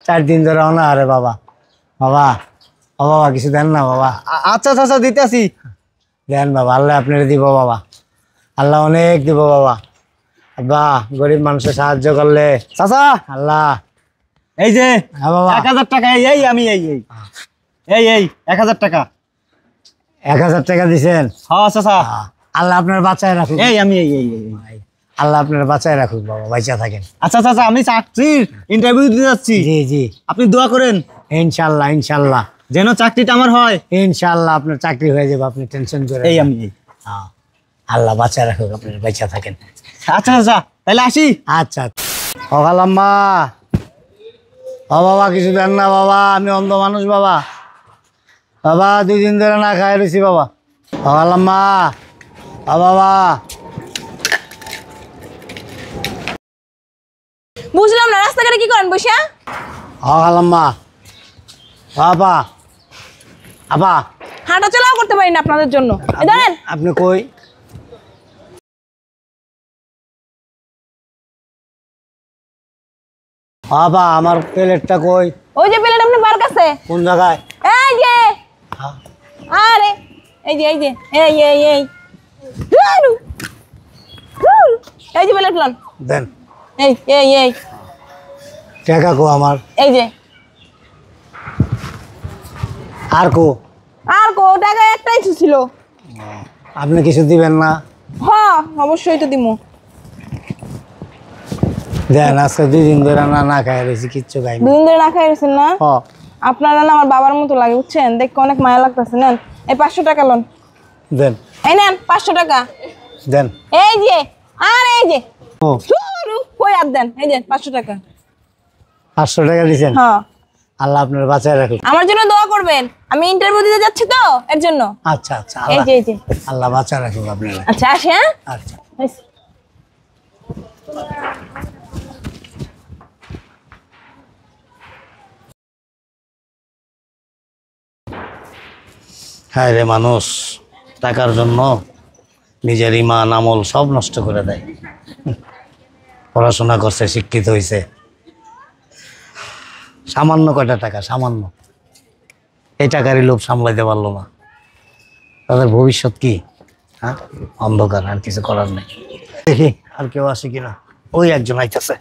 4 দিন ধরে না আরে বাবা বাবা ও বাবা কিছু দেন না বাবা। আচ্ছা চাচা দিতেছি। দেন বাবা, আল্লাহ আপনার দিব বাবা, আল্লাহ অনেক দিব বাবা। আব্বা গরিব মানুষের সাহায্য করলে চাচা আল্লাহ। এই যে হ্যাঁ বাবা 1000 টাকা। এই আমি এই 1000 টাকা। 1000 টাকা দিছেন? হ্যাঁ চাচা। আল্লাহ আপনার বাঁচায় রাখুক। এই আমি এই আল্লাহ আপনার বাঁচায় রাখুক বাবা, বাইচা থাকেন। আচ্ছা চাচা আমি চাকরির ইন্টারভিউ দিতে যাচ্ছি। জি জি আপনি দোয়া করেন ইনশাল্লাহ ইনশাল্লাহ যেন চাকরিটা আমার হয়। ইনশাল্লাহ আপনার চাকরি হয়ে যাবে, আপনি টেনশন করে এই আমি আল্লাহ বাঁচায় রাখুক, আপনার বাইচা থাকেন। আচ্ছা চাচা তাহলে আসি। আচ্ছা সকালাম্মা। ও বাবা কিছু দেন না বাবা, আমি অন্ধ মানুষ বাবা, বাবা 2 দিন ধরে না খাই রয়েছি বাবা। সকালাম্মা ও বাবা। বুঝলাম না রাস্তাঘাটে কি করেন বসে? সকালাম্মা বাবা আপা হাঁটা চলাও করতে পারি না আপনাদের জন্য। দাঁড়ান। আপনি কই? বাবা আমার প্লেটটা কই? ওই যে প্লেট আপনি বার কাছে। কোন জায়গায়? এই যে আরে এই যে এই যে এই ধুরু, ধুরু। এই যে প্লেট লন। দেন। এই টাকা কো আমার? এই যে। আর কো? আর কো টাকা একটাই ছিল। আপনি কিছু দিবেন না? হ্যাঁ অবশ্যই তো দিমু। দেন, আজকে 2 দিন ধরে না খাই রয়েছি, কিচ্ছু খাইনি। 2 দিন ধরে না খাই গেছেন না? হ্যাঁ। আপনারা না আমার বাবার মতো লাগে বুঝছেন, দেখতে অনেক মায়া লাগতেছে। নেন এই 500 টাকা লন। দেন। এই নেন 500 টাকা। দেন। এই যে আর এই যে ও ধুরু, কই আর দেন। এই যে 500 টাকা। 500 টাকা দিছেন? হ্যাঁ। আল্লাহ আপনার বাঁচায় রাখুক। আমার জন্য দোয়া করবেন, আমি ইন্টারভিউ দিতে যাচ্ছি তো এর জন্য। আচ্ছা আচ্ছা এই যে এই যে। আল্লাহ বাঁচায় রাখুক আপনার। আচ্ছা আসি। হ্যাঁ আচ্ছা। হ্যাঁ রে, মানুষ টাকার জন্য নিজের ইমান আমল সব নষ্ট করে দেয়। পড়াশোনা করছে, শিক্ষিত হয়েছে, সামান্য কয়টা টাকা, সামান্য এই টাকারই লোভ সামলাইতে পারলো না। তাদের ভবিষ্যৎ কি? হ্যাঁ অন্ধকার, আর কিছু করার নেই। দেখি আর কেউ আসে কিনা। ওই একজন আইতেছে।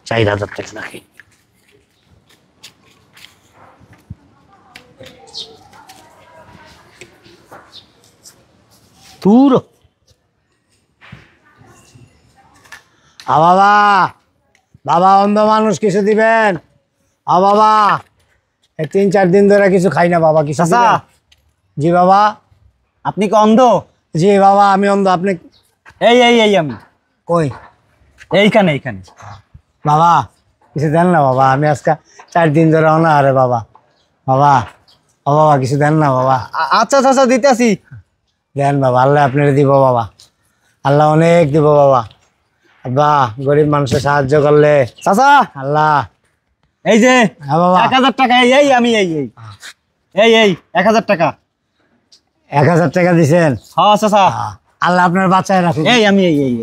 চার 1000 টাকা নাকি? দূর বাবা, বাবা অন্ধ মানুষ, কিছু দিবেন? বাবা এই 3-4 দিন ধরে কিছু খাই না বাবা, কিছু দিবেন? জি বাবা। আপনি কি অন্ধ? জি বাবা আমি অন্ধ। আপনি? এই আমি কই? এইখানে। বাবা কিছু দেন না বাবা, আমি আজকে 4 দিন ধরে না আরে বাবা বাবা ও বাবা কিছু দেন না বাবা। আচ্ছা চাচা দিতেছি। দেন বাবা, আল্লাহ আপনার দিব বাবা, আল্লাহ অনেক দিব বাবা। আব্বা গরিব মানুষের সাহায্য করলে চাচা আল্লাহ। এই যে হ্যাঁ বাবা 1000 টাকা। এই আমি এই 1000 টাকা। 1000 টাকা দিছেন? হ্যাঁ চাচা। আল্লাহ আপনার বাঁচায় রাখুক। এই আমি এই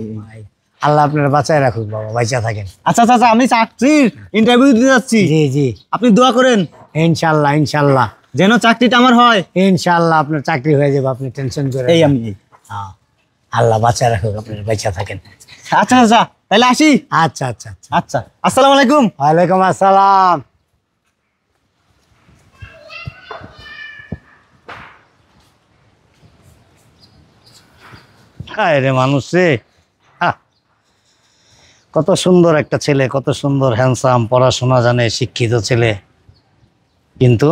আল্লাহ আপনার বাঁচায় রাখুক বাবা, বাইচা থাকেন। আচ্ছা চাচা আমি চাকরির ইন্টারভিউ দিতে যাচ্ছি। জি জি আপনি দোয়া করেন ইনশাল্লাহ ইনশাল্লাহ যেন চাকরিটা আমার হয়। ইনশাল্লাহ আপনার চাকরি হয়ে যাবে, আপনি টেনশন করে। এই আমি আল্লাহ বাঁচায় রাখুক, আপনার বাইচা থাকেন। আচ্ছা চাচা তাহলে আসি। আচ্ছা আচ্ছা আচ্ছা। আচ্ছা আসসালামু আলাইকুম। ওয়ালাইকুম আসসালাম। হায় রে মানুষ রে, কত সুন্দর একটা ছেলে, কত সুন্দর হ্যান্ডসাম, পড়াশোনা জানে, শিক্ষিত ছেলে, কিন্তু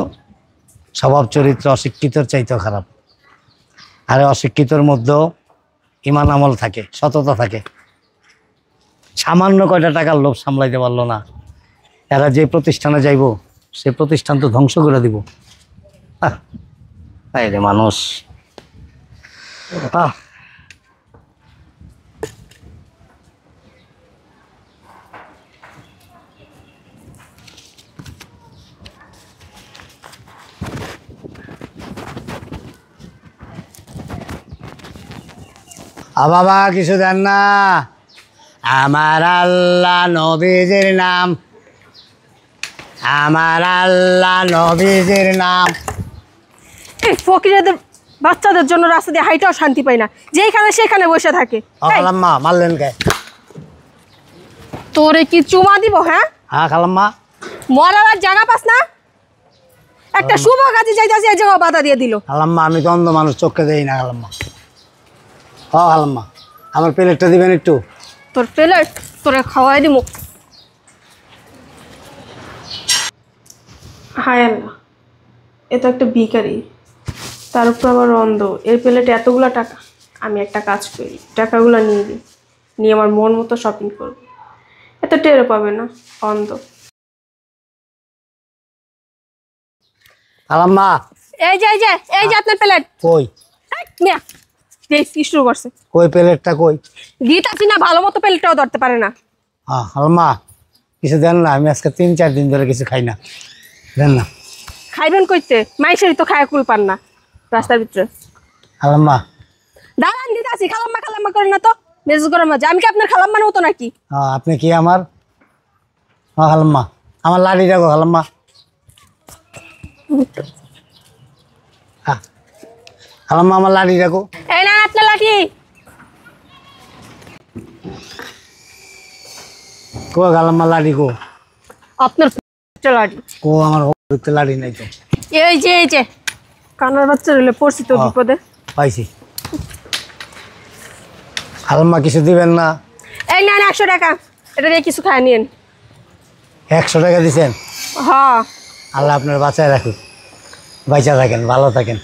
স্বভাব চরিত্র অশিক্ষিতর চাইতেও খারাপ। আরে অশিক্ষিতর মধ্যেও ইমান আমল থাকে, সততা থাকে। সামান্য কয়টা টাকার লোভ সামলাইতে পারলো না। এরা যে প্রতিষ্ঠানে যাইব সে প্রতিষ্ঠান তো ধ্বংস করে দিব। হায় রে মানুষ। বাবা কিছু দেন না। আমার আল্লাহ নবীজির নাম, আমার আল্লাহ নবীজির নাম। এই ফকিরেদের বাচ্চাদের জন্য রাস্তা দিয়ে হাইটাও শান্তি পাই না, যেখানে সেখানে বসে থাকে। এই, খালাম্মা মারলেন কে? তোরে কি চুমা দিব? হ্যাঁ, হ্যাঁ খালাম্মা। মরার জায়গা পাস না? একটা শুভ কাজে যাইতাছি, এই জায়গা বাধা দিয়ে দিল। খালাম্মা আমি তো অন্ধ মানুষ, চোখকে দেই না খালাম্মা। খালাম্মা আমার প্লেটটা দিবেন একটু। তোর প্লেট তোরে খাওয়াই দিব। হায় আল্লাহ, এ তো একটা ভিখারি, তার উপর আবার অন্ধ। এর প্লেটে এতগুলা টাকা। আমি একটা কাজ করি, টাকাগুলো নিয়ে দিই, নিয়ে আমার মন মতো শপিং করব। এত টেরও পাবে না, অন্ধ। খালাম্মা এই যে আপনার প্লেট। কই? মিয়া কি শুরু করছে? কই প্লেটটা কই? গীত আছি না, ভালো মতো প্লেটটাও ধরতে পারে না। হ্যাঁ খালাম্মা কিছু দেন না, আমি আজকে 3-4 দিন ধরে কিছু খাই না, দেন না। খাইবেন কইতে? মাইসেরই তো খায় কুল পান না রাস্তার ভিতরে। খালাম্মা দাঁড়ান, দিতে আসি। খালাম্মা করে না তো, মেজাজ গরম আছে। আমি কি আপনার খালাম্মা না হতো নাকি? আপনি কি আমার? খালাম্মা আমার লাড়ি রাখো খালাম্মা। খালাম্মা আমার লাড়ি রাখো। এই না আপনার লাঠি। কো খালাম্মা লাড়ি কো? আপনার লাঠি কো আমার লাড়ি নাই তো। এই যে কানার বাচ্চা রইলে পড়ছি তো বিপদে। পাইছি। খালাম্মা কিছু দিবেন না? এই না 100 টাকা, এটা দিয়ে কিছু খায় নিয়েন। 100 টাকা দিছেন? হ্যাঁ। আল্লাহ আপনার বাঁচায় রাখুক, বাইচা থাকেন, ভালো থাকেন।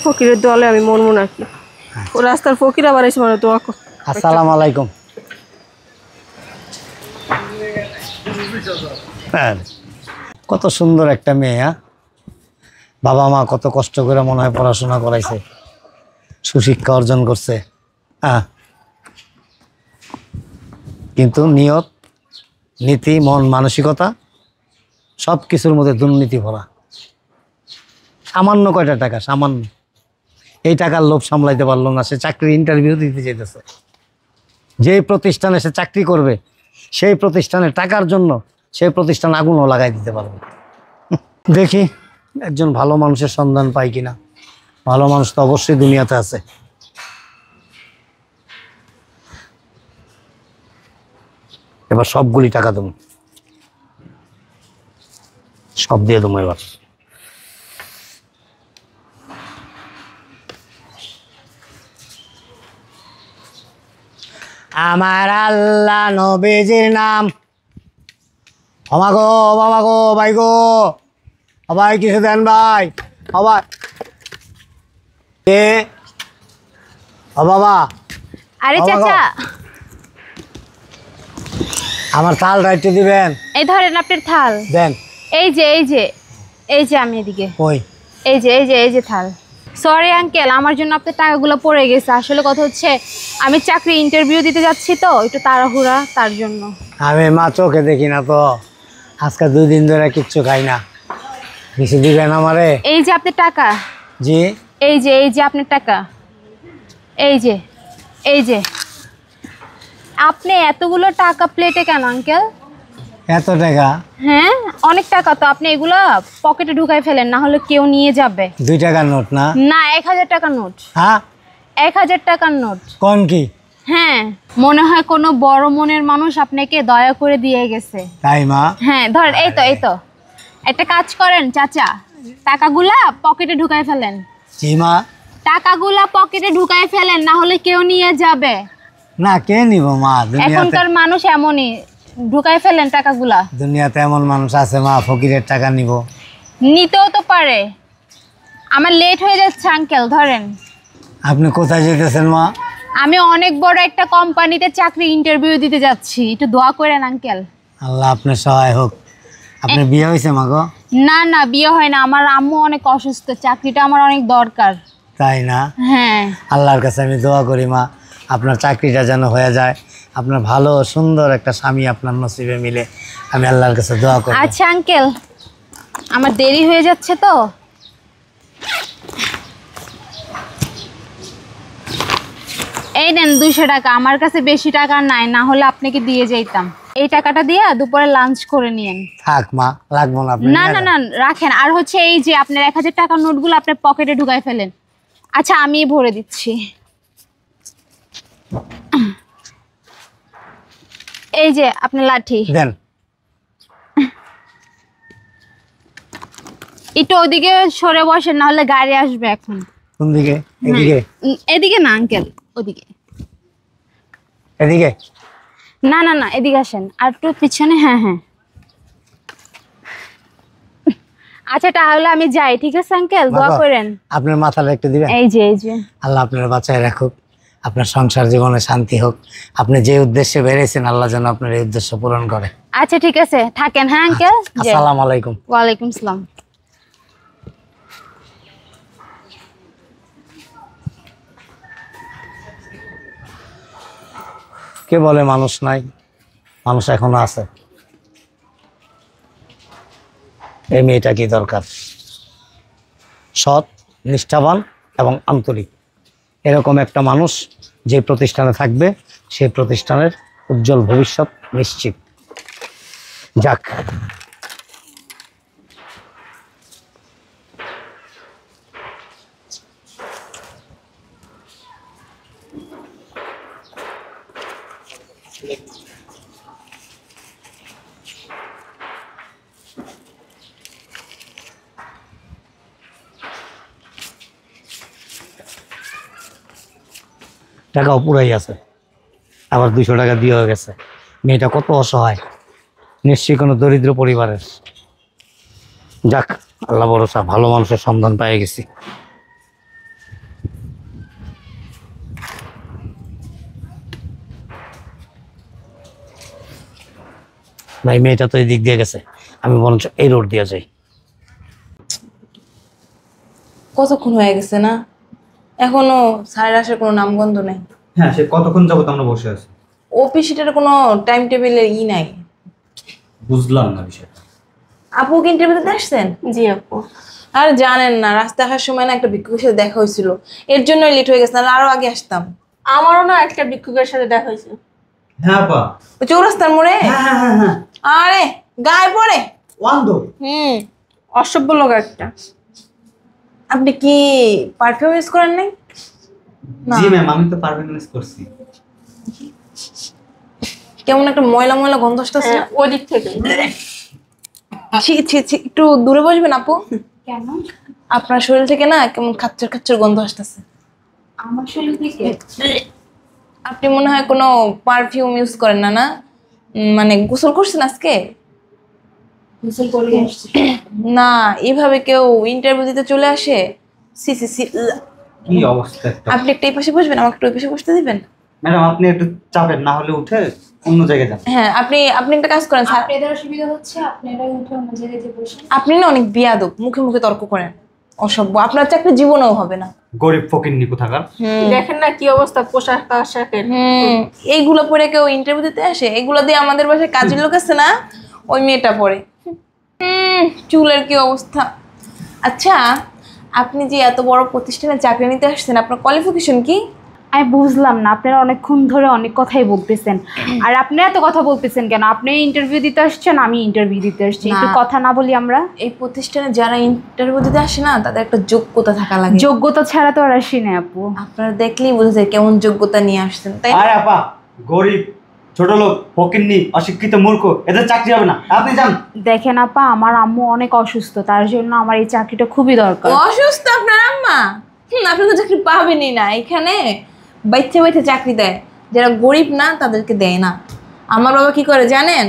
ফকিরের দলে আমি মরবো নাকি? ও রাস্তার ফকির আবার এসে মানে দোয়া কর। আসসালামু আলাইকুম। হ্যাঁ কত সুন্দর একটা মেয়ে। হ্যাঁ বাবা মা কত কষ্ট করে মনে হয় পড়াশোনা করাইছে, সুশিক্ষা অর্জন করছে। হ্যাঁ কিন্তু নিয়ত, নীতি, মন মানসিকতা সব কিছুর মধ্যে দুর্নীতি ভরা। সামান্য কয়টা টাকা, সামান্য এই টাকার লোভ সামলাইতে পারলো না। সে চাকরির ইন্টারভিউ দিতে যেতেছে, যেই প্রতিষ্ঠানে সে চাকরি করবে সেই প্রতিষ্ঠানে টাকার জন্য সেই প্রতিষ্ঠান আগুনও লাগাই দিতে পারবে। দেখি একজন ভালো মানুষের সন্ধান পাই কিনা। ভালো মানুষ তো অবশ্যই দুনিয়াতে আছে। এবার সবগুলি টাকা দেবো, সব দিয়ে দেবো এবার। আমার আল্লাহ নবীজির নাম। ক্ষমা গো বাবা গো, ভাই গো, ভাই কিছু দেন ভাই। বাবা এ বাবা। আরে বাবা গো, চাচা, আমার থাল রাইতে দিবেন। এই ধরেন আপনার থাল। দেন। এই যে আমি এদিকে। ওই এই যে থাল। সরি আঙ্কেল, আমার জন্য আপনার টাকাগুলো পড়ে গেছে। আসলে কথা হচ্ছে আমি চাকরি ইন্টারভিউ দিতে যাচ্ছি তো, একটু তাড়াহুড়া, তার জন্য। আমি মা চোখে দেখি না তো, আজকে 2 দিন ধরে কিচ্ছু খাই না। কিছু দিবেন আমারে? এই যে আপনার টাকা। জি এই যে আপনার টাকা। এই যে আপনি এতগুলো টাকা প্লেটে কেন আঙ্কেল? এত টাকা? হ্যাঁ অনেক টাকা তো। আপনি এগুলো পকেটে ঢুকাই ফেলেন, না হলে কেউ নিয়ে যাবে। 2 টাকার নোট না? না, 1000 টাকার নোট। হ্যাঁ 1000 টাকার নোট। কোন কি? হ্যাঁ, মনে হয় কোনো বড় মনের মানুষ আপনাকে দয়া করে দিয়ে গেছে। তাই মা? হ্যাঁ ধরেন, এই তো একটা কাজ করেন চাচা, টাকাগুলা পকেটে ঢুকাই ফেলেন। জি মা। টাকাগুলা পকেটে ঢুকাই ফেলেন, না হলে কেউ নিয়ে যাবে। না কে নিব মা? এখনকার মানুষ এমনই, ঢুকাই ফেলেন টাকাগুলা। দুনিয়াতে এমন মানুষ আছে মা ফকিরের টাকা নিব? নিতেও তো পারে। আমার লেট হয়ে যাচ্ছে আঙ্কেল, ধরেন। আপনি কোথায় যেতেছেন মা? আমি অনেক বড় একটা কোম্পানিতে চাকরি ইন্টারভিউ দিতে যাচ্ছি, একটু দোয়া করেন আঙ্কেল। আল্লাহ আপনার সহায় হোক। আপনার বিয়ে হয়েছে মা গো? না বিয়ে হয় না, আমার আম্মু অনেক অসুস্থ, চাকরিটা আমার অনেক দরকার। তাই না? হ্যাঁ। আল্লাহর কাছে আমি দোয়া করি মা, আপনার চাকরিটা যেন হয়ে যায়, আপনার ভালো সুন্দর একটা স্বামী আপনার নসিবে মিলে, আমি আল্লাহর কাছে দোয়া করি। আচ্ছা আঙ্কেল, আমার দেরি হয়ে যাচ্ছে তো। নেন 200 টাকা, আমার কাছে বেশি টাকা নাই, না হলে আপনাকে দিয়ে যাইতাম। এই টাকাটা দিয়ে দুপুরে লাঞ্চ করে নিয়েন। থাক মা, লাগবো না। আপনি না নিয়ে না যান। না রাখেন। আর হচ্ছে এই যে আপনার 1000 টাকার নোটগুলো আপনার পকেটে ঢুকাই ফেলেন। আচ্ছা আমি ভরে দিচ্ছি। এই যে আপনার লাঠি দেন। একটু ওদিকে সরে বসেন, না হলে গাড়ি আসবে এখন। কোন দিকে? এদিকে? এদিকে না আঙ্কেল, ওদিকে। এদিকে? না না না এদিকে আসেন, আর একটু পিছনে। হ্যাঁ হ্যাঁ আচ্ছা তাহলে আমি যাই, ঠিক আছে আঙ্কেল? দোয়া বাবা, করেন। আপনার মাথাটা একটু দিবেন? এই যে আল্লাহ আপনার বাঁচায় রাখুক, আপনার সংসার জীবনে শান্তি হোক। আপনি যে উদ্দেশ্যে বেরিয়েছেন আল্লাহ যেন আপনার এই উদ্দেশ্য পূরণ করে। আচ্ছা ঠিক আছে, থাকেন। হ্যাঁ আঙ্কেল। আসসালামু আলাইকুম। ওয়ালাইকুম আসসালাম। কে বলে মানুষ নাই? মানুষ এখনো আছে। এই মেয়েটা কি দরকার? সৎ, নিষ্ঠাবান এবং আন্তরিক, এরকম একটা মানুষ যে প্রতিষ্ঠানে থাকবে সেই প্রতিষ্ঠানের উজ্জ্বল ভবিষ্যৎ নিশ্চিত। যাক, টাকাও পুরাই আছে, আবার 200 টাকা দিয়েও গেছে। মেয়েটা কত অসহায়, নিশ্চয়ই কোনো দরিদ্র পরিবারের। যাক, আল্লাহ ভরসা, ভালো মানুষের সন্ধান পেয়ে গেছি। ভাই মেয়েটা তো এই দিক দিয়ে গেছে, আমি বরঞ্চ এই রোড দিয়ে যাই। কতক্ষণ হয়ে গেছে না, এখনো স্যারের আসার কোনো নামগন্ধ নেই। হ্যাঁ, সে কতক্ষণ যাবত আমরা বসে আছি। অফিসের কোনো টাইম টেবিলের নাই। বুঝলাম না বিষয়টা। আপু কি ইন্টারভিউ দিতে আসছেন? জি আপু। আর জানেন না, রাস্তা আসার সময় না একটা ভিক্ষুকের সাথে দেখা হয়েছিল, এর জন্যই লেট হয়ে গেছে, নাহলে আরো আগে আসতাম। আমারও না একটা ভিক্ষুকের সাথে দেখা হয়েছে। হ্যাঁ আপা। ওই চৌরাস্তার মোড়ে। হ্যাঁ হ্যাঁ হ্যাঁ, আরে গায়ে পড়ে। ওয়ান্দ। অসভ্য লোক একটা। আপনি কি পারফিউম ইউজ করেন নাই? না। জি ম্যাম, আমি তো পারফরম্যান্স করছি। কেমন একটা ময়লা ময়লা গন্ধ আসতেছে। ওই দিক থেকে। ছি ছি ছি, একটু দূরে বসবেন আপু। কেন? আপনার শরীর থেকে না কেমন খাচ্চর খাচ্চর গন্ধ আসতেছে। আমার শরীর থেকে? আপনি মনে হয় কোনো পারফিউম ইউজ করেন না, না? মানে গোসল করছেন আজকে? গোসল করে আসছি। না, এইভাবে কেউ ইন্টারভিউ দিতে চলে আসে? সি সি সি। কি অবস্থা একটা। আপনি একটা এই পাশে বসবেন, আমাকে একটু ওই পাশে বসতে দিবেন? ম্যাডাম আপনি একটু চাপেন, না হলে উঠে অন্য জায়গায় যান। হ্যাঁ, আপনি আপনি একটা কাজ করেন স্যার। আপনাদের অসুবিধা হচ্ছে, আপনারা উঠে অন্য জায়গায় যে বসেন। আপনি না অনেক বেয়াদব, মুখে মুখে তর্ক করেন, অসভ্য। আপনার চাকরি জীবনেও হবে না। গরিব ফকিন্নি কোথাকার। দেখেন না কি অবস্থা পোশাক আশাকের। এইগুলো পরে কেউ ইন্টারভিউ দিতে আসে? এগুলো দিয়ে আমাদের বাসায় কাজের লোক আছে না, ওই মেয়েটা পরে। চুলের কি অবস্থা। আচ্ছা, আপনি যে এত বড় প্রতিষ্ঠানে চাকরি নিতে আসছেন, আপনার কোয়ালিফিকেশন কি? আমি বুঝলাম না, আপনারা অনেকক্ষণ ধরে অনেক কথাই বলতেছেন, আর আপনি এত কথা বলতেছেন কেন? আপনি ইন্টারভিউ দিতে আসছেন, আমি ইন্টারভিউ দিতে আসছি, একটু না। কথা না বলি আমরা? এই প্রতিষ্ঠানে যারা ইন্টারভিউ দিতে আসে না, তাদের একটা যোগ্যতা থাকা লাগে। যোগ্যতা ছাড়া তো আর আসি না আপু। আপনারা দেখলেই বোঝা যায় কেমন যোগ্যতা নিয়ে আসছেন, তাই না? আরে আপা, গরিব, ছোট লোক, ফকিন্নি, অশিক্ষিত, মূর্খ, এদের চাকরি হবে না। আপনি যান। দেখেন আপা, আমার আম্মু অনেক অসুস্থ, তার জন্য আমার এই চাকরিটা খুবই দরকার। অসুস্থ আপনার আম্মা? আপনি তো চাকরি পাবেনই না। এখানে বাইতে বাইতে চাকরি দেয়, যারা গরিব না তাদেরকে দেয় না। আমার বাবা কি করে জানেন?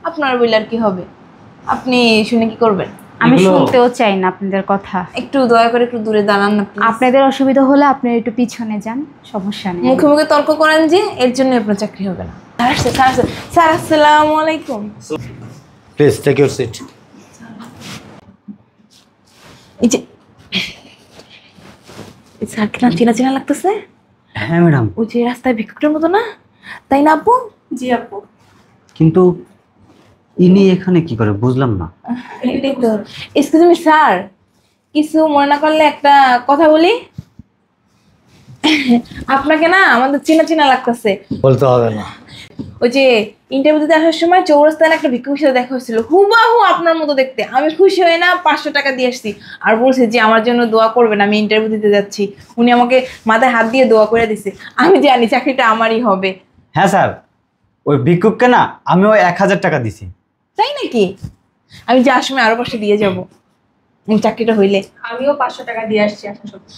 আপনার বললে আর কি হবে, আপনি শুনে কি করবেন? আমি এগুলো- শুনতেও চাই না আপনাদের কথা। একটু দয়া করে একটু দূরে দাঁড়ান না please। আপনাদের অসুবিধা হলে আপনারা একটু পিছনে যান, সমস্যা নেই। মুখে মুখে তর্ক করেন যে, এর জন্য আপনার চাকরি হবে না। স্যার আসছে, স্যার আসছে। স্যার, আসসালামু আলাইকুম। Please take your seat. এই যে স্যার কি না চেনা চেনা লাগতেছে? হ্যাঁ ম্যাডাম, ওই যে রাস্তায় ভিক্ষুকের মতো না, তাই না আপু? জি আপু। কিন্তু ইনি এখানে কি করে বুঝলাম না। এটাই তো। এক্সকিউজ মি স্যার, কিছু মনে না করলে একটা কথা বলি। আপনাকে না আমাদের চেনা চেনা লাগতেছে। বলতে হবে না। ওই যে ইন্টারভিউ দিতে আসার সময় চৌরাস্তায় একটা ভিক্ষুকের সাথে দেখা হয়েছিল, হুবাহু আপনার মতো দেখতে। আমি খুশি হয়ে না 500 টাকা দিয়ে আসছি, আর বলছি যে আমার জন্য দোয়া করবেন, আমি ইন্টারভিউ দিতে যাচ্ছি। উনি আমাকে মাথায় হাত দিয়ে দোয়া করে দিছে। আমি জানি চাকরিটা আমারই হবে। হ্যাঁ স্যার, ওই ভিক্ষুককে না আমি ওই 1000 টাকা দিছি। তাই নাকি? আমি যাওয়ার সময় আরো 500 দিয়ে যাবো চাকরিটা হইলে। আমিও 500 টাকা দিয়ে আসছি আসার সময়।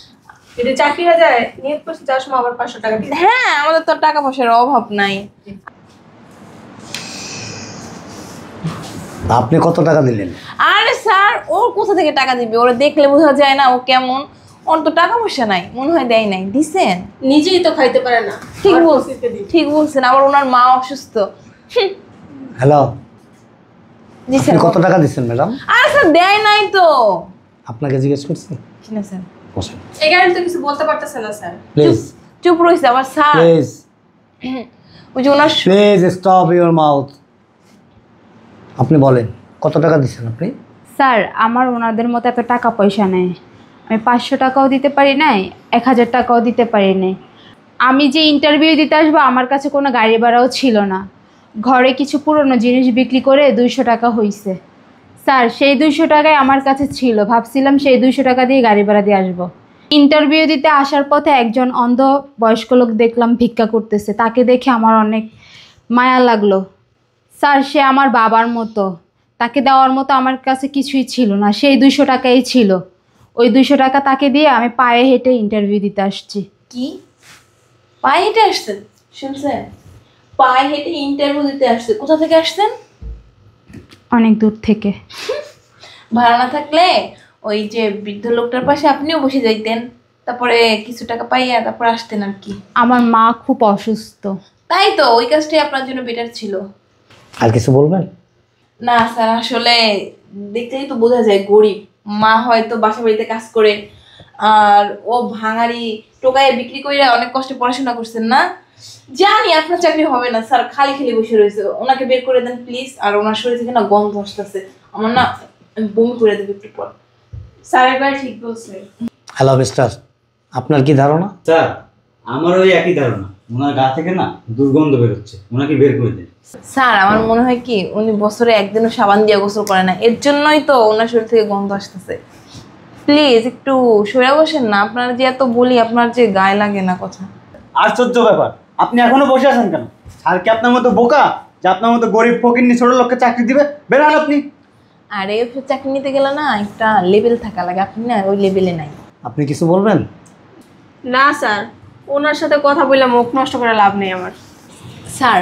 যদি চাকরি হয়ে যায় নিয়োগ করতে যাওয়ার সময় আবার 500 টাকা দিয়ে। হ্যাঁ, আমাদের তো টাকা পয়সার অভাব নাই। আপনি কত টাকা দিলেন? আরে স্যার, ওর কোথা থেকে টাকা দিবে? ওরা দেখলে বোঝা যায় না ও কেমন। ওর তো টাকা পয়সা নাই, মনে হয় দেয় নাই। দিছেন? নিজেই তো খাইতে পারে না। ঠিক বলছেন, ঠিক বলছেন। আবার ওনার মা অসুস্থ। হ্যালো, জি আপনি স্যার। কত টাকা দিচ্ছেন ম্যাডাম? আর স্যার দেয় নাই তো। আপনাকে জিজ্ঞেস করছি। কি না স্যার? বসেন এই কারণে তো কিছু বলতে পারতেছে না স্যার। প্লিজ, চুপ রয়েছে আবার স্যার। প্লিজ, ওই যে ওনার প্লিজ স্টপ ইউর মাউথ। আপনি বলেন কত টাকা দিচ্ছেন আপনি? স্যার, আমার ওনাদের মতো এত টাকা পয়সা নেই। আমি 500 টাকাও দিতে পারি নাই, 1000 টাকাও দিতে পারি নাই। আমি যে ইন্টারভিউ দিতে আসবো আমার কাছে কোনো গাড়ি ভাড়াও ছিল না। ঘরে কিছু পুরনো জিনিস বিক্রি করে 200 টাকা হয়েছে। স্যার, সেই 200 টাকাই আমার কাছে ছিল। ভাবছিলাম সেই 200 টাকা দিয়ে গাড়ি ভাড়া দিয়ে আসবো। ইন্টারভিউ দিতে আসার পথে একজন অন্ধ বয়স্ক লোক দেখলাম ভিক্ষা করতেছে। তাকে দেখে আমার অনেক মায়া লাগলো। স্যার, সে আমার বাবার মতো। তাকে দেওয়ার মতো আমার কাছে কিছুই ছিল না, সেই 200 টাকাই ছিল। ওই 200 টাকা তাকে দিয়ে আমি পায়ে হেঁটে ইন্টারভিউ দিতে আসছি। কি পায়ে হেঁটে আসছেন? শুনছেন? পায়ে হেঁটে ইন্টারভিউ দিতে আসছে। কোথা থেকে আসছেন? অনেক দূর থেকে। ভাড়া না থাকলে ওই যে বৃদ্ধ লোকটার পাশে আপনিও বসে যাইতেন, তারপরে কিছু টাকা পাইয়া তারপর আসতেন আর কি। আমার মা খুব অসুস্থ। তাই তো ওই কাজটাই আপনার জন্য বেটার ছিল। আর কিছু বলবেন? না স্যার, আসলে দেখলেই তো বোঝা যায় গরিব। মা হয়তো বাসা বাড়িতে কাজ করে, আর ও ভাঙারি টোকায় বিক্রি করে অনেক কষ্টে পড়াশোনা করছেন না। জানি আপনার চাকরি হবে না স্যার, খালি খালি বসে রয়েছে। ওনাকে বের করে দেন প্লিজ। আর ওনার শরীর থেকে না গন্ধ আসতেছে, আমার না বমি করে দেবে একটু পর। স্যার একবার ঠিক বলছে। হ্যালো মিস্টার, আপনার কি ধারণা? স্যার, আমার ওই একই ধারণা। ওনার গা থেকে না দুর্গন্ধ বেরোচ্ছে, ওনাকে বের করে দেন। স্যার, আমার মনে হয় কি উনি বছরে একদিনও সাবান দিয়ে গোসল করে না, এর জন্যই তো ওনার শরীর থেকে গন্ধ আসতেছে। প্লিজ একটু সরে বসেন না। আপনার যে এত বলি, আপনার যে গায়ে লাগে না কথা। আশ্চর্য ব্যাপার, আপনি এখনো বসে আছেন কেন? স্যার কি আপনার মতো বোকা যে আপনার মতো গরিব ফকিন্নি ছোট লোককে চাকরি দিবে? বের হন আপনি। আর এই চাকরি নিতে গেলে না একটা লেভেল থাকা লাগে, আপনি না ওই লেভেলে নাই। আপনি কিছু বলবেন? না স্যার, ওনার সাথে কথা বললে মুখ নষ্ট করে লাভ নেই আমার। স্যার,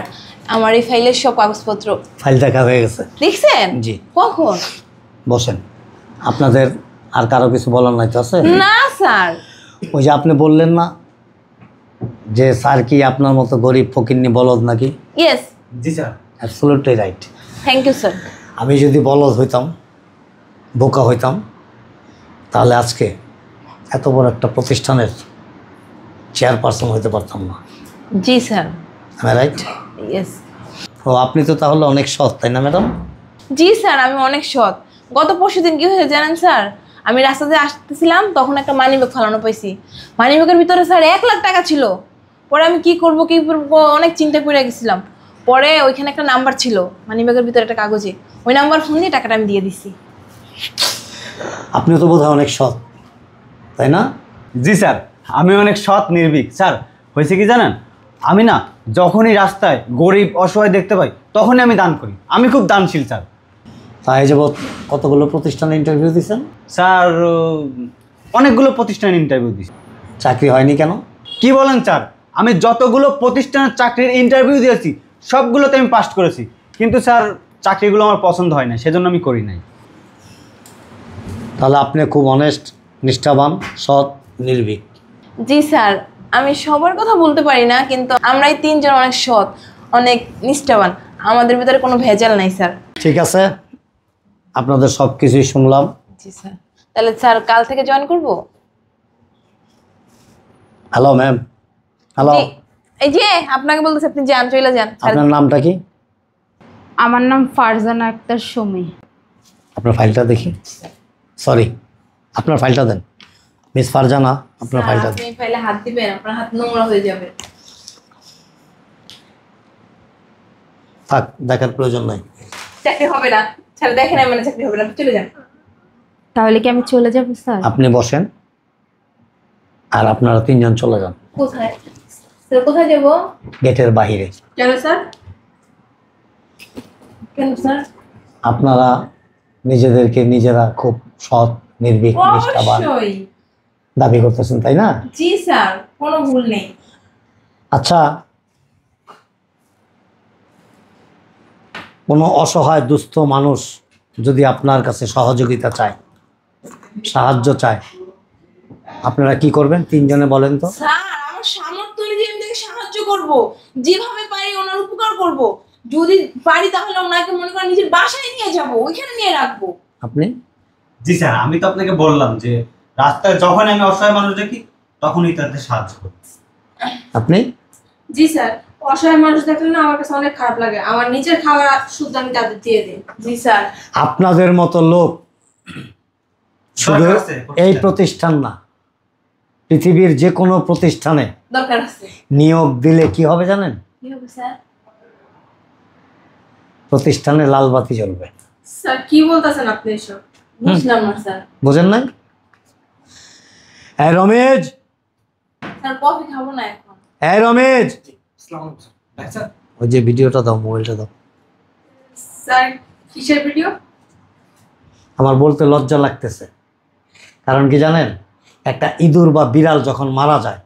আমার এই ফাইলের সব কাগজপত্র ফাইল দেখা হয়ে গেছে। দেখছেন? জি। কখন? বসেন। আপনাদের আর কারো কিছু বলার নাই তো আছে? না স্যার। ওই যে আপনি বললেন না যে স্যার কি আপনার মতো গরিব ফকিন্নি বলদ নাকি? ইয়েস। জি sir. Absolutely right. Thank you sir. আমি যদি বলদ হইতাম, বোকা হইতাম, তাহলে আজকে এত বড় একটা প্রতিষ্ঠানের চেয়ারপারসন হইতে পারতাম না। জি স্যার। আমি রাইট? ইয়েস। ও আপনি তো তাহলে অনেক সৎ, তাই না ম্যাডাম? জি স্যার, আমি অনেক সৎ। গত পরশুদিন কি হয়েছে জানেন স্যার? আমি রাস্তাতে আসতেছিলাম, তখন একটা মানি ব্যাগ ফালানো পাইছি। মানি ব্যাগের ভিতরে স্যার 1 লাখ টাকা ছিল। পরে আমি কি করব অনেক চিন্তা করে গেছিলাম। পরে ওইখানে একটা নাম্বার ছিল মানি ব্যাগের ভিতরে একটা কাগজে, ওই নাম্বার ফোন দিয়ে টাকাটা আমি দিয়ে দিছি। আপনিও তো বোধহয় অনেক সৎ, তাই না? জি স্যার, আমি অনেক সৎ নির্ভীক। স্যার হয়েছে কি জানেন, আমি না যখনই রাস্তায় গরিব অসহায় দেখতে পাই তখনই আমি দান করি। আমি খুব দানশীল স্যার। তাই যে কতগুলো প্রতিষ্ঠানে ইন্টারভিউ দিয়েছেন? স্যার অনেকগুলো প্রতিষ্ঠানে ইন্টারভিউ দিয়েছি। চাকরি হয়নি কেন? কি বলেন স্যার, আমি যতগুলো প্রতিষ্ঠানের চাকরির ইন্টারভিউ দিয়েছি সবগুলোতে আমি পাস করেছি, কিন্তু স্যার চাকরিগুলো আমার পছন্দ হয় না, সেজন্য আমি করি নাই। তাহলে আপনি খুব অনেস্ট, নিষ্ঠাবান, সৎ, নির্ভীক। জি স্যার, আমি সবার কথা বলতে পারি না, কিন্তু আমরাই 3 জন অনেক সৎ, অনেক নিষ্ঠাবান। আমাদের ভিতরে কোনো ভেজাল নাই স্যার। ঠিক আছে, আপনাদের সব কিছুই শুনলাম। জি স্যার। তাহলে স্যার কাল থেকে জয়েন করব? Hello ma'am. হ্যালো, জি, এই যে আপনাকে বলতেছি, আপনি যান, চলে যান। আপনার নামটা কি? আমার নাম ফারজানা আক্তার সুমি। আপনার ফাইলটা দেখি। সরি, আপনার ফাইলটা দেন। মিস ফারজানা, আপনার স্যার, ফাইলটা আপনি ফাইলে হাত দিবেন, আপনার হাত নোংরা হয়ে যাবে। থাক, দেখার প্রয়োজন নাই। চাকরি হবে না স্যার, দেখেন মানে চাকরি হবে না, আপনি চলে যান। তাহলে কি আমি চলে যাব স্যার? আপনি বসেন আর আপনারা 3 জন চলে যান কোথায় স্যার? কোথায় যাব? গেটের বাহিরে। কেন স্যার? কেন স্যার? আপনারা নিজেদেরকে নিজেরা খুব সৎ, নির্ভীক, নিষ্ঠাবান অবশ্যই। দাবি করতেছেন, তাই না? জি স্যার, কোনো ভুল নেই। আচ্ছা, কোনো অসহায় দুস্থ মানুষ যদি আপনার কাছে সহযোগিতা চায়, সাহায্য চায়, আপনারা কি করবেন 3 জনে বলেন তো? স্যার, আমার সামর্থ্য অনুযায়ী আমি তাকে সাহায্য করব, যেভাবে পারি ওনার উপকার করব। যদি পারি তাহলে ওনাকে মনে করেন নিজের বাসায় নিয়ে যাব, ওইখানে নিয়ে রাখবো। আপনি? জি স্যার, আমি তো আপনাকে বললাম যে রাস্তায় যখন আমি অসহায় মানুষ দেখি তখনই তাদের সাহায্য করি। আপনি? জি স্যার, অসহায় মানুষ দেখলে না আমার কাছে অনেক খারাপ লাগে, আমার নিজের খাবার শুদ্ধ আমি তাদের দিয়ে দিই। জি স্যার। আপনাদের মতো লোক শুধু দরকার আছে, এই প্রতিষ্ঠান না, পৃথিবীর যে কোনো প্রতিষ্ঠানে দরকার আছে। নিয়োগ দিলে কি হবে জানেন? কি হবে স্যার? প্রতিষ্ঠানে লাল বাতি জ্বলবে। স্যার কি বলতেছেন আপনি এসব? বুঝলাম না স্যার। বুঝেন নাই? এই রমেশ, স্যার কফি খাবো না এখন। এই রমেশ, স্যার ওই যে ভিডিওটা দাও, মোবাইলটা দাও। স্যার কিসের ভিডিও? আমার বলতে লজ্জা লাগতেছে, কারণ কি জানেন, একটা ইঁদুর বা বিড়াল যখন মারা যায়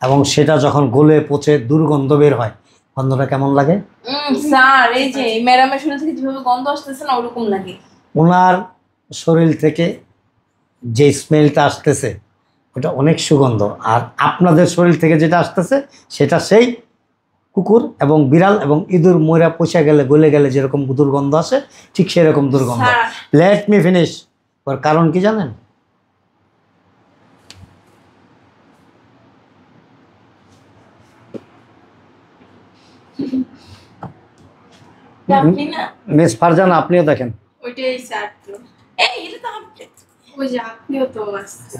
এবং সেটা যখন গলে পচে দুর্গন্ধ বের হয়, গন্ধটা কেমন লাগে? স্যার, এই যে ম্যাডামের শরীর থেকে যেভাবে গন্ধ আসতেছে না, ওরকম লাগে। ওনার শরীর থেকে যে স্মেলটা আসতেছে ওটা অনেক সুগন্ধ, আর আপনাদের শরীর থেকে যেটা আসতেছে সেটা সেই কুকুর এবং বিড়াল এবং ইঁদুর ময়রা পচা গেলে গলে গেলে যেরকম দুর্গন্ধ আসে, ঠিক সেরকম দুর্গন্ধ। স্যার। Let me finish. ওর কারণ কি জানেন? আপনি না, মিস ফারজানা, আপনিও দেখেন। ওইটাই স্যার তো। এই এটা তো আপনি। ওই যে আপনিও তো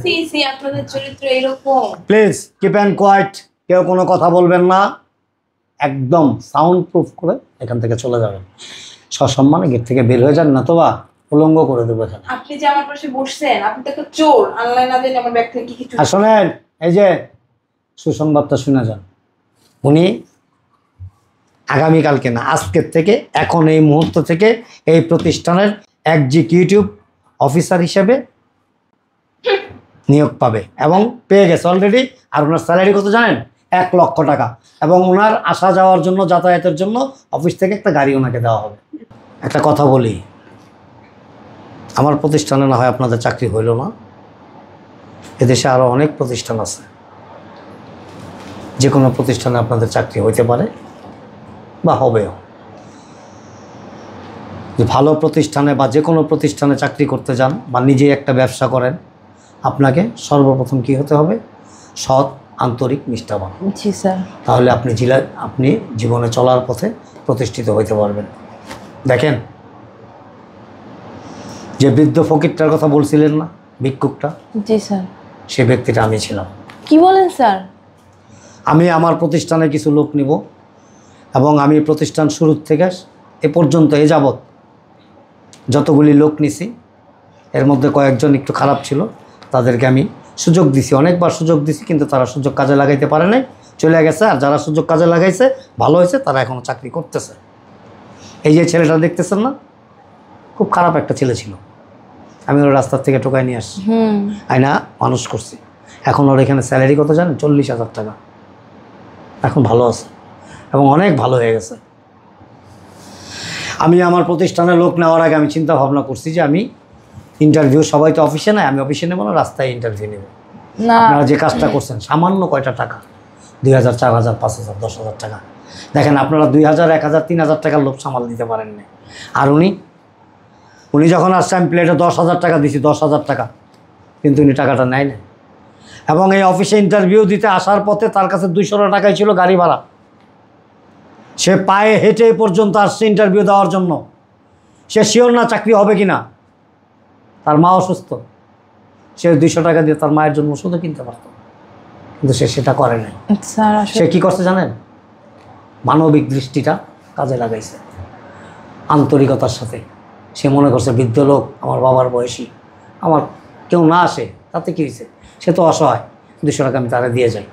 সি সি, আপনাদের চরিত্র এরকম। প্লিজ কিপ অ্যান্ড কোয়াইট, কেউ কোনো কথা বলবেন না, একদম সাউন্ড প্রুফ করে এখান থেকে চলে যাবেন। সসম্মানে গেট থেকে বের হয়ে যান, না তো বা উলঙ্গ করে দেবো এখানে। আপনি যে আমার পাশে বসছেন, আপনি তো একটা চোর। আল্লাহ না জানি আমার ব্যাগ থেকে কি কিছু। আর শোনেন, এই যে সুসংবাদটা শুনে যান, উনি আগামীকালকে না, আজকের থেকে, এখন এই মুহূর্ত থেকে এই প্রতিষ্ঠানের এক্সিকিউটিভ অফিসার হিসেবে নিয়োগ পাবে এবং পেয়ে গেছে অলরেডি। আর ওনার স্যালারি কত জানেন? 1 লক্ষ টাকা। এবং ওনার আসা যাওয়ার জন্য, যাতায়াতের জন্য অফিস থেকে একটা গাড়ি ওনাকে দেওয়া হবে। একটা কথা বলি, আমার প্রতিষ্ঠানে না হয় আপনাদের চাকরি হইল না, এদেশে আরও অনেক প্রতিষ্ঠান আছে, যে কোনো প্রতিষ্ঠানে আপনাদের চাকরি হইতে পারে বা হবেও। যে ভালো প্রতিষ্ঠানে বা যে কোনো প্রতিষ্ঠানে চাকরি করতে যান বা নিজে একটা ব্যবসা করেন, আপনাকে সর্বপ্রথম কি হতে হবে? সৎ, আন্তরিক, নিষ্ঠাবান। জি স্যার। তাহলে আপনি জীবনে চলার পথে প্রতিষ্ঠিত হইতে পারবেন। দেখেন, যে বৃদ্ধ ফকিরটার কথা বলছিলেন না, ভিক্ষুকটা, জি স্যার। সে ব্যক্তিটা আমি ছিলাম। কি বলেন স্যার? আমি আমার প্রতিষ্ঠানে কিছু লোক নিব এবং আমি প্রতিষ্ঠান শুরু থেকে এ পর্যন্ত এ যাবৎ যতগুলি লোক নিছি, এর মধ্যে কয়েকজন একটু খারাপ ছিল, তাদেরকে আমি সুযোগ দিছি, অনেকবার সুযোগ দিছি, কিন্তু তারা সুযোগ কাজে লাগাইতে পারে নাই, চলে গেছে। আর যারা সুযোগ কাজে লাগাইছে, ভালো হয়েছে, তারা এখনও চাকরি করতেছে। এই যে ছেলেটা দেখতেছেন না, খুব খারাপ একটা ছেলে ছিল, আমি ওর রাস্তার থেকে টোকাই নিয়ে আসছি, আয়না মানুষ করছি। এখন ওর এখানে স্যালারি কত জানেন? 40,000 টাকা। এখন ভালো আছে এবং অনেক ভালো হয়ে গেছে। আমি আমার প্রতিষ্ঠানে লোক নেওয়ার আগে আমি চিন্তা ভাবনা করছি যে আমি ইন্টারভিউ, সবাই তো অফিসে নাই, আমি অফিসে নেব না, রাস্তায় ইন্টারভিউ নেব। না, আপনারা যে কাজটা করছেন, সামান্য কয়টা টাকা, 2,000, 4,000, 5,000, 10,000 টাকা। দেখেন, আপনারা 2,000, 1,000, 3,000 টাকার লোক সামাল দিতে পারেন না। আর উনি যখন আসছে, আমি প্লেটে 10,000 টাকা দিছি, 10,000 টাকা, কিন্তু উনি টাকাটা নেয় না। এবং এই অফিসে ইন্টারভিউ দিতে আসার পথে তার কাছে 200 টাকাই ছিল গাড়ি ভাড়া। সে পায়ে হেঁটে এই পর্যন্ত আসছে ইন্টারভিউ দেওয়ার জন্য। সে শিওর না চাকরি হবে কি না, তার মা অসুস্থ, সে 200 টাকা দিয়ে তার মায়ের জন্য ওষুধও কিনতে পারত, কিন্তু সে সেটা করে নাই। স্যার সে আসলে কি করছে জানেন? মানবিক দৃষ্টিটা কাজে লাগাইছে, আন্তরিকতার সাথে। সে মনে করছে বৃদ্ধ লোক, আমার বাবার বয়সী, আমার কেউ না আসে তাতে কী হয়েছে, সে তো অসহায়, 200 টাকা আমি তারা দিয়ে যাই।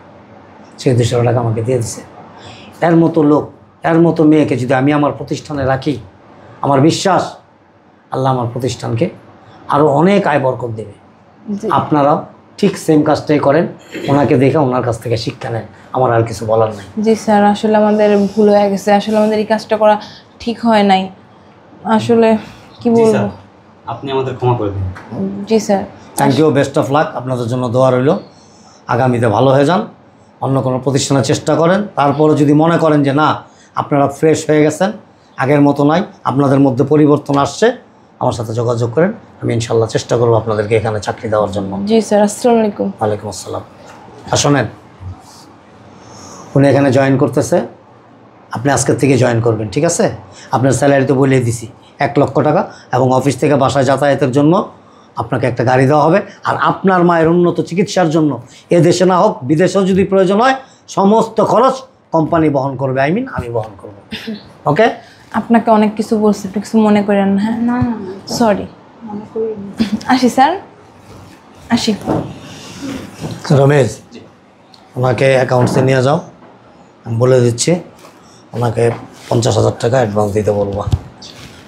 সে 200 টাকা আমাকে দিয়ে দিছে। এর মতো লোক, এর মতো মেয়েকে যদি আমি আমার প্রতিষ্ঠানে রাখি, আমার বিশ্বাস আল্লাহ আমার প্রতিষ্ঠানকে আরও অনেক আয় বরকত দেবে। জি। আপনারাও ঠিক সেম কাজটাই করেন, ওনাকে দেখে ওনার কাছ থেকে শিক্ষা নেন, আমার আর কিছু বলার নাই। জি স্যার, আসলে আমাদের ভুল হয়ে গেছে, আসলে আমাদের এই কাজটা করা ঠিক হয় নাই, আসলে কি জি বলবো। স্যার, আপনি আমাদের ক্ষমা করে দিন। জি sir. Thank you, best of luck, আপনাদের জন্য দোয়া রইল। আগামীতে ভালো হয়ে যান, অন্য কোনো প্রতিষ্ঠানের চেষ্টা করেন। তারপরে যদি মনে করেন যে না আপনারা ফ্রেশ হয়ে গেছেন, আগের মতো নাই, আপনাদের মধ্যে পরিবর্তন আসছে, আমার সাথে যোগাযোগ করেন। আমি ইনশাল্লাহ চেষ্টা করবো আপনাদেরকে এখানে চাকরি দেওয়ার জন্য। জি স্যার, আসসালামু আলাইকুম। ওয়ালাইকুম আসসালাম। আর শোনেন, উনি এখানে জয়েন করতেছে, আপনি আজকের থেকে জয়েন করবেন, ঠিক আছে? আপনার স্যালারি তো বলেই দিছি 1 লক্ষ টাকা, এবং অফিস থেকে বাসায় যাতায়াতের জন্য আপনাকে একটা গাড়ি দেওয়া হবে। আর আপনার মায়ের উন্নত চিকিৎসার জন্য এ দেশে না হোক বিদেশেও যদি প্রয়োজন হয় সমস্ত খরচ কোম্পানি বহন করবে, আমি বহন করব। ওকে? আপনাকে অনেক কিছু বলছি, আপনি কিছু মনে করেন না। হ্যাঁ, না না না, সরি। মনে করি না। আসি স্যার, আসি। রমেশ, ওনাকে অ্যাকাউন্টসে নিয়ে যাও, আমি বলে দিচ্ছি, ওনাকে 50,000 টাকা অ্যাডভান্স দিতে বলবো,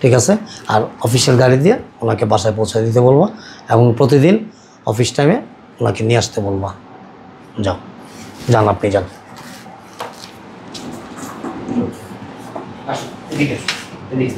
ঠিক আছে? আর অফিসের গাড়ি দিয়ে ওনাকে বাসায় পৌঁছে দিতে বলবো, এবং প্রতিদিন অফিস টাইমে ওনাকে নিয়ে আসতে বলবো। যাও, যান, আপনি যান। এদিকে এদিকে